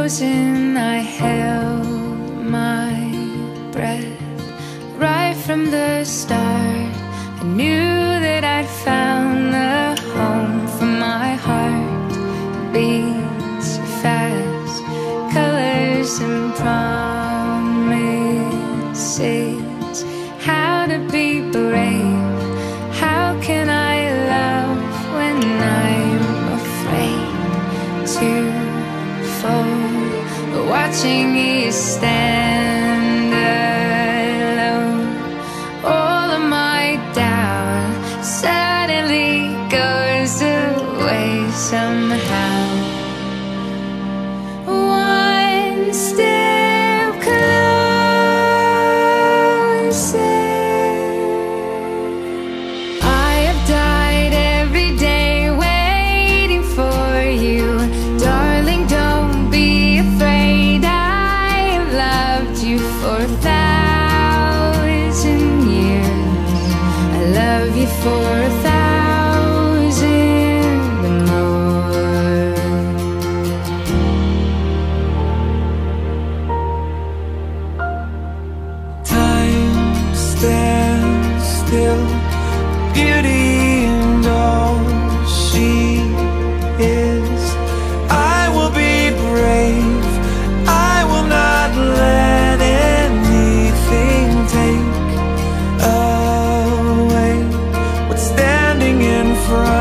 frozen, I held my breath. Right from the start, I knew that I'd found the home for my heart. Beats fast, colors and promises. How to be brave, how can I love when I'm afraid to fall? Watching you stand alone, all of my doubt suddenly goes away somehow. One step closer. I have died every day waiting for you. Darling, don't be afraid. I have loved you for 1,000 years. I love you for 1,000 more. Time stands still, beauty and all she is. I will be brave, I will not let anything take away what's standing in front